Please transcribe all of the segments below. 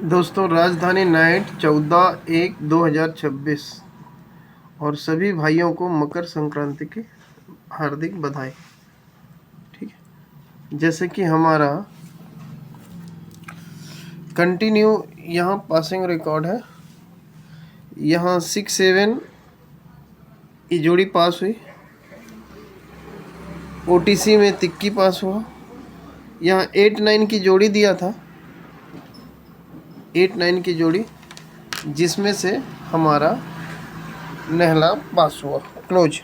दोस्तों, राजधानी नाइट 14/1/2026 और सभी भाइयों को मकर संक्रांति की हार्दिक बधाई। ठीक है, जैसे कि हमारा कंटिन्यू यहाँ पासिंग रिकॉर्ड है। यहाँ 6-7 की जोड़ी पास हुई, OTC में तिक्की पास हुआ। यहाँ 8-9 की जोड़ी दिया था, 8-9 की जोड़ी, जिसमें से हमारा नहला पास हुआ, क्लोज।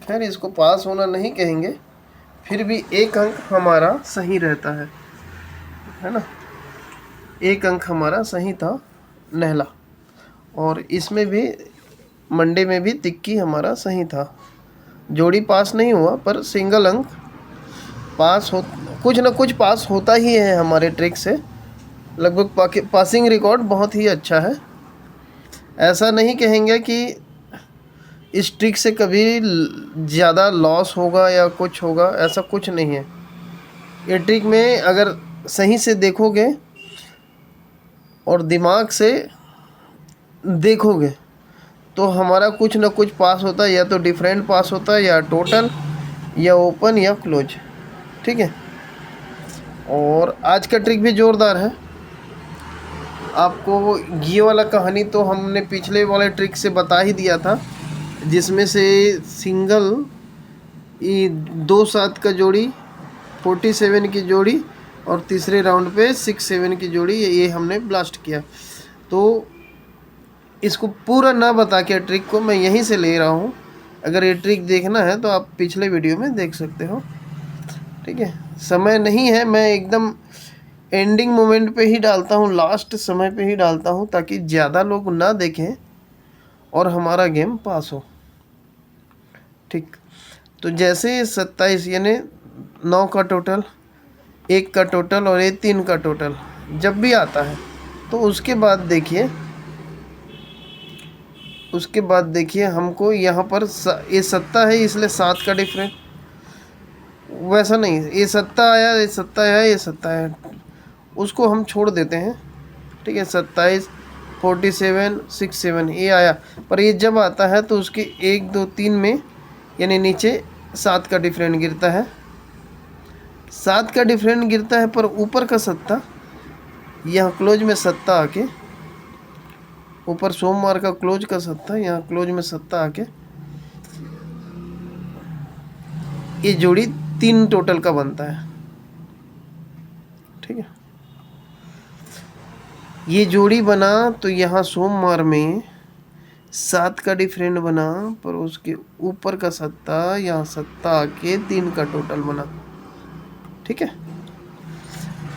खैर, इसको पास होना नहीं कहेंगे, फिर भी एक अंक हमारा सही रहता है ना। एक अंक हमारा सही था नहला, और इसमें भी मंडे में भी तिक्की हमारा सही था। जोड़ी पास नहीं हुआ, पर सिंगल अंक पास हो, कुछ ना कुछ पास होता ही है हमारे ट्रिक से। लगभग पासिंग रिकॉर्ड बहुत ही अच्छा है। ऐसा नहीं कहेंगे कि इस ट्रिक से कभी ज़्यादा लॉस होगा या कुछ होगा, ऐसा कुछ नहीं है। ये ट्रिक में अगर सही से देखोगे और दिमाग से देखोगे तो हमारा कुछ ना कुछ पास होता है, या तो डिफरेंट पास होता है, या टोटल, या ओपन, या क्लोज। ठीक है, और आज का ट्रिक भी ज़ोरदार है। आपको ये वाला कहानी तो हमने पिछले वाले ट्रिक से बता ही दिया था, जिसमें से सिंगल 2-7 का जोड़ी, 47 की जोड़ी, और तीसरे राउंड पे 6-7 की जोड़ी, ये हमने ब्लास्ट किया। तो इसको पूरा ना बता के ट्रिक को मैं यहीं से ले रहा हूँ। अगर ये ट्रिक देखना है तो आप पिछले वीडियो में देख सकते हो। ठीक है, समय नहीं है, मैं एकदम एंडिंग मोमेंट पे ही डालता हूँ, लास्ट समय पे ही डालता हूँ, ताकि ज़्यादा लोग ना देखें और हमारा गेम पास हो। ठीक, तो जैसे 27 यानी 9 का टोटल, 1 का टोटल और ये 3 का टोटल जब भी आता है, तो उसके बाद देखिए हमको यहाँ पर ये सत्ता है, इसलिए 7 का डिफरेंट। वैसा नहीं, ये सत्ता आया, ये सत्ता आया, ये सत्ता आया, उसको हम छोड़ देते हैं। ठीक है, 27, 47, 6-7 ये आया, पर ये जब आता है तो उसके 1, 2, 3 में यानी नीचे 7 का डिफरेंट गिरता है। 7 का डिफरेंट गिरता है, पर ऊपर का सत्ता, यहाँ क्लोज में सत्ता आके, ऊपर सोमवार का क्लोज का सत्ता, यहाँ क्लोज में सत्ता आके, ये जोड़ी 3 टोटल का बनता है। ठीक है, ये जोड़ी बना तो यहाँ सोमवार में 7 का डिफरेंट बना, पर उसके ऊपर का सत्ता, यहाँ सत्ता आके 3 का टोटल बना। ठीक है,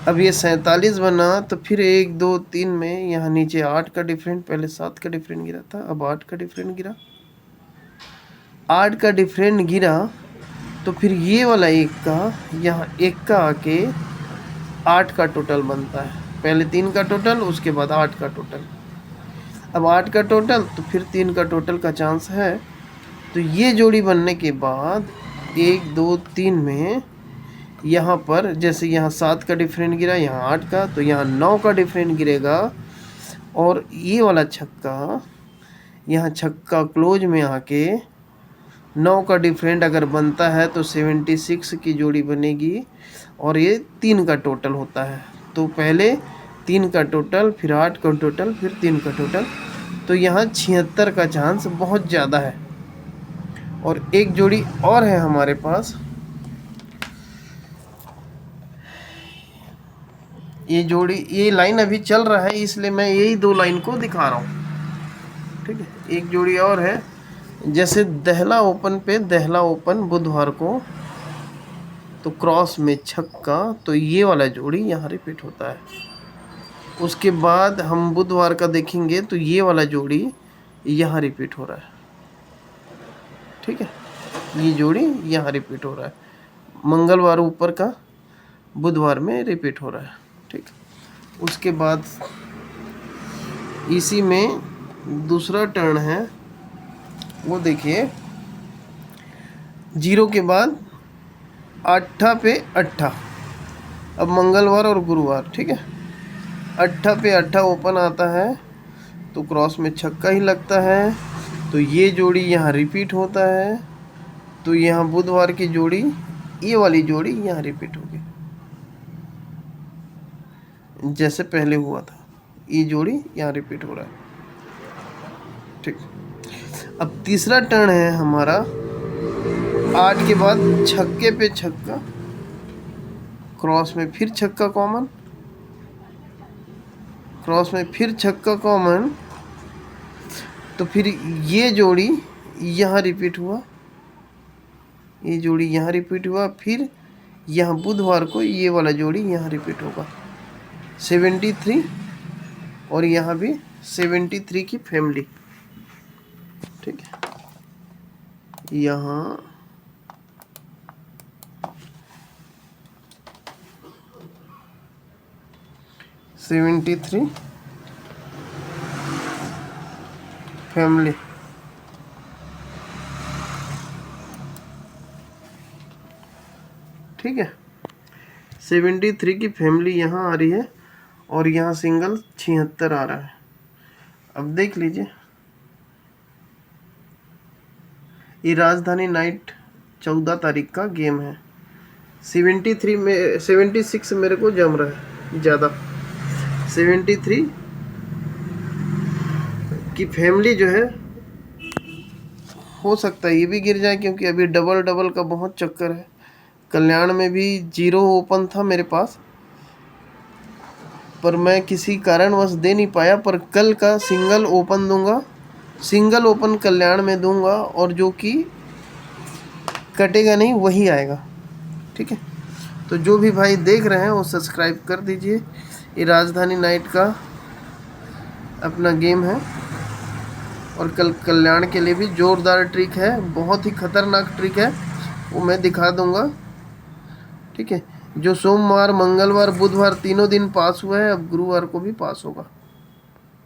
अब ये 47 बना, तो फिर 1, 2, 3 में यहाँ नीचे 8 का डिफरेंट, पहले 7 का डिफरेंट गिरा था, अब 8 का डिफरेंट गिरा। 8 का डिफरेंट गिरा तो फिर ये वाला 1 का, यहाँ 1 का आके 8 का टोटल बनता है। पहले 3 का टोटल, उसके बाद 8 का टोटल। अब 8 का टोटल तो फिर 3 का टोटल का चांस है। तो ये जोड़ी बनने के बाद 1, 2, 3 में यहाँ पर जैसे यहाँ 7 का डिफरेंट गिरा, यहाँ 8 का, तो यहाँ 9 का डिफरेंट गिरेगा, और ये वाला छक्का, यहाँ छक्का क्लोज में आके 9 का डिफरेंट अगर बनता है तो 76 की जोड़ी बनेगी, और ये 3 का टोटल होता है। तो पहले 3 का टोटल, फिर 8 का टोटल, फिर 3 का टोटल, तो यहाँ 76 का चांस बहुत ज़्यादा है। और एक जोड़ी और है हमारे पास, ये जोड़ी, ये लाइन अभी चल रहा है, इसलिए मैं यही 2 लाइन को दिखा रहा हूँ। ठीक है, एक जोड़ी और है, जैसे दहला ओपन पे, दहला ओपन बुधवार को तो क्रॉस में छक्का, तो ये वाला जोड़ी यहाँ रिपीट होता है। उसके बाद हम बुधवार का देखेंगे तो ये वाला जोड़ी यहाँ रिपीट हो रहा है। ठीक है, ये जोड़ी यहाँ रिपीट हो रहा है, मंगलवार ऊपर का, बुधवार में रिपीट हो रहा है। ठीक, उसके बाद इसी में दूसरा टर्न है, वो देखिए 0 के बाद 8 पे 8, अब मंगलवार और गुरुवार। ठीक है, अट्ठा पे अट्ठा ओपन आता है तो क्रॉस में छक्का ही लगता है, तो ये जोड़ी यहाँ रिपीट होता है। तो यहाँ बुधवार की जोड़ी, ये वाली जोड़ी यहाँ रिपीट होगी जैसे पहले हुआ था, ये जोड़ी यहाँ रिपीट हो रहा है। ठीक, अब तीसरा टर्न है हमारा 8 के बाद छक्के पे छक्का, क्रॉस में फिर छक्का कॉमन, क्रॉस में फिर छक्का कॉमन, तो फिर ये जोड़ी यहाँ रिपीट हुआ, ये जोड़ी यहाँ रिपीट हुआ, फिर यहाँ बुधवार को ये वाला जोड़ी यहाँ रिपीट होगा 73, और यहाँ भी 73 की फैमिली। ठीक है, यहाँ सेवेंटी थ्री फैमिली। ठीक है, 73 की फैमिली यहाँ आ रही है और यहाँ सिंगल 76 आ रहा है। अब देख लीजिए, ये राजधानी नाइट 14 तारीख का गेम है। 73 में 76 मेरे को जम रहा है ज़्यादा। 73 की फैमिली जो है, हो सकता है ये भी गिर जाए, क्योंकि अभी डबल डबल का बहुत चक्कर है। कल्याण में भी 0 ओपन था मेरे पास, पर मैं किसी कारणवश दे नहीं पाया। पर कल का सिंगल ओपन दूंगा, सिंगल ओपन कल्याण में दूंगा, और जो कि कटेगा नहीं वही आएगा। ठीक है, तो जो भी भाई देख रहे हैं वो सब्सक्राइब कर दीजिए। ये राजधानी नाइट का अपना गेम है, और कल कल्याण के लिए भी ज़ोरदार ट्रिक है, बहुत ही खतरनाक ट्रिक है, वो मैं दिखा दूंगा। ठीक है, जो सोमवार, मंगलवार, बुधवार तीनों दिन पास हुआ है, अब गुरुवार को भी पास होगा।